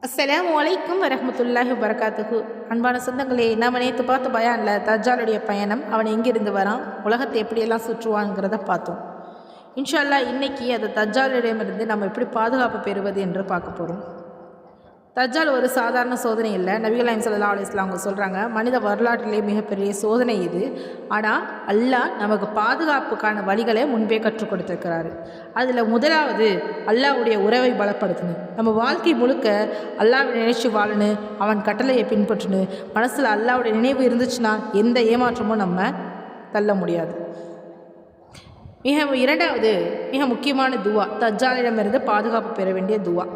அஸ்ஸலாமு அலைக்கும் வரஹ்மத்துல்லாஹி வபரகாத்துஹு. அன்பான சொந்தங்களே, நம்ம நேற்று பார்த்த பயானில் தஜ்ஜாலுடைய பயணம், அவன் எங்கிருந்து வரான், உலகத்தை எப்படியெல்லாம் சுற்றுவாங்கிறத பார்த்தோம். இன்ஷா அல்லாஹ் இன்னைக்கு அந்த தஜ்ஜாலிடமிருந்து நம்ம எப்படி பாதுகாப்பு பெறுவது என்று பார்க்க போகிறோம். தஜ்ஜால் ஒரு சாதாரண சோதனை இல்லை. நபிகள் நாயகம் ஸல்லல்லாஹு அலைஹி வஸல்லம் அவங்க சொல்கிறாங்க, மனித வரலாற்றிலே மிகப்பெரிய சோதனை இது. ஆனால் அல்லாஹ் நமக்கு பாதுகாப்புக்கான வழிகளை முன்பே கற்றுக் கொடுத்துருக்கிறாரு. அதில் முதலாவது அல்லாஹ்வுடைய உறவை பலப்படுத்தணும். நம்ம வாழ்க்கை முழுக்க அல்லாஹ்வை நினைச்சு வாழணும், அவன் கட்டளையை பின்பற்றணும். மனசில் அல்லாஹ்வுடைய நினைவு இருந்துச்சுன்னா எந்த ஏமாற்றமும் நம்ம தள்ள முடியாது. இரண்டாவது மிக முக்கியமான துவா, தஜ்ஜாலிடமிருந்து பாதுகாப்பு பெற வேண்டிய துவா.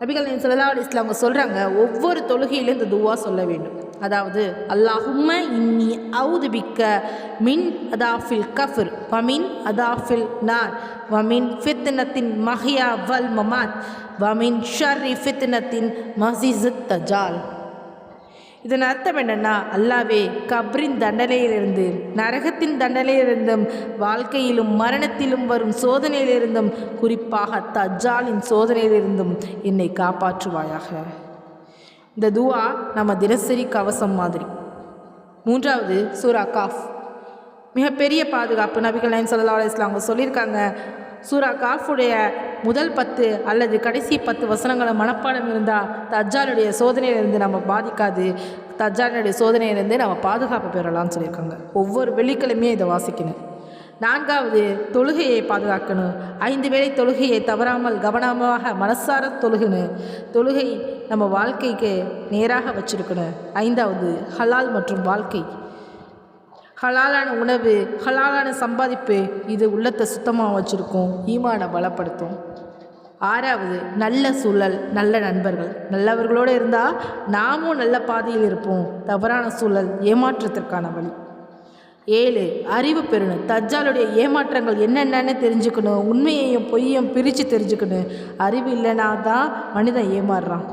நபிகள் நாயகம் ஸல்லல்லாஹு அலைஹி வஸல்லம் அவங்க சொல்கிறாங்க, ஒவ்வொரு தொழுகையிலும் இந்த துவா சொல்ல வேண்டும். அதாவது அல்லாஹும்ம இன்னி அவுது பிக்க மின் அதாஃபில் கஃப்ர் வமின் அதாஃபில் நார் வமின் ஃபித்னத்தின் மஹ்யா வல் மமாத் வமின் ஷர்ரி ஃபித்னத்தின் மஸீஸத் தஜ்ஜால். இதன் அர்த்தம் என்னென்னா, அல்லாவே கப்ரின் தண்டனையிலிருந்து, நரகத்தின் தண்டனையிலிருந்தும், வாழ்க்கையிலும் மரணத்திலும் வரும் சோதனையிலிருந்தும், குறிப்பாக தஜ்ஜாலின் சோதனையிலிருந்தும் என்னை காப்பாற்றுவாயாக. இந்த துவா நம்ம தினசரி கவசம் மாதிரி. மூன்றாவது சூரா காஃப், மிகப்பெரிய பாதுகாப்பு. நபிகள் நாயகம் ஸல்லல்லாஹு அலைஹி வஸல்லம் அவங்க சொல்லியிருக்காங்க, சூரா காஃபுடைய முதல் 10 அல்லது கடைசி 10 வசனங்களை மனப்பாடம் இருந்தால் தஜ்ஜாலுடைய சோதனையிலிருந்து நம்ம பாதிக்காது, தஜ்ஜாலுடைய சோதனையிலிருந்து நம்ம பாதுகாப்பு பெறலாம்னு சொல்லியிருக்காங்க. ஒவ்வொரு வெள்ளிக்கிழமையும் இதை வாசிக்கணும். நான்காவது தொழுகையை பாதுகாக்கணும். 5 வேளை தொழுகையை தவறாமல் கவனமாக மனசார தொழுகணும். தொழுகை நம்ம வாழ்க்கைக்கு நேராக வச்சுருக்கணும். 5வது ஹலால் மற்றும் வாழ்க்கை, ஹலாலான உணவு, ஹலாலான சம்பாதிப்பு, இது உள்ளத்தை சுத்தமாக வச்சுருக்கும், ஈமானை பலப்படுத்தும். 6வது நல்ல சூழல், நல்ல நண்பர்கள். நல்லவர்களோடு இருந்தால் நாமும் நல்ல பாதையில் இருப்போம். தவறான சூழல் ஏமாற்றத்திற்கான வழி. 7 அறிவு பெறணும். தஜ்ஜாலுடைய ஏமாற்றங்கள் என்னென்னு தெரிஞ்சுக்கணும். உண்மையையும் பொய்யையும் பிரித்து தெரிஞ்சுக்கணும். அறிவு இல்லைனா தான் மனிதன் ஏமாறுறான்.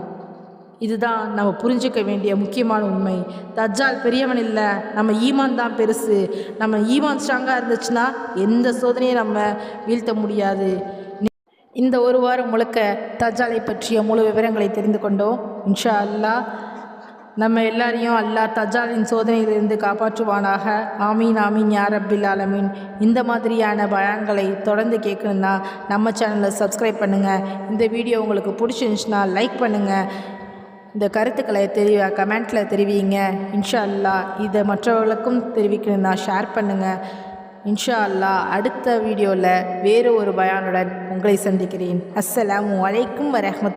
இதுதான் நம்ம புரிஞ்சிக்க வேண்டிய முக்கியமான உண்மை. தஜ்ஜால் பெரியவன் இல்லை, நம்ம ஈமான் தான் பெருசு. நம்ம ஈமான் ஸ்ட்ராங்காக இருந்துச்சுன்னா எந்த சோதனையும் நம்ம வீழ்த்த முடியாது. இந்த ஒரு வாரம் முழுக்க தஜ்ஜாலை பற்றிய முழு விவரங்களை தெரிந்து கொண்டோம். இன்ஷா அல்லாஹ் நம்ம எல்லாரையும் அல்லாஹ் தஜ்ஜாலின் சோதனையிலிருந்து காப்பாற்றுவானாக. ஆமீன் ஆமீன் யா ரப்பில் ஆலமீன். இந்த மாதிரியான பயான்களை தொடர்ந்து கேட்கணுன்னா நம்ம சேனலை சப்ஸ்கிரைப் பண்ணுங்கள். இந்த வீடியோ உங்களுக்கு பிடிச்சிருந்துச்சுன்னா லைக் பண்ணுங்கள். இந்த கருத்துக்களை கமெண்ட்டில் தெரிவிங்க. இன்ஷா அல்லாஹ் இதை மற்றவர்களுக்கும் தெரிவிக்கணும்னா ஷேர் பண்ணுங்கள். இன்ஷா அல்லாஹ் அடுத்த வீடியோவில் வேறு ஒரு பயானுடன் உங்களை சந்திக்கிறேன். அஸ்ஸலாமு அலைக்கும் வரஹ்மத்துல்லாஹி.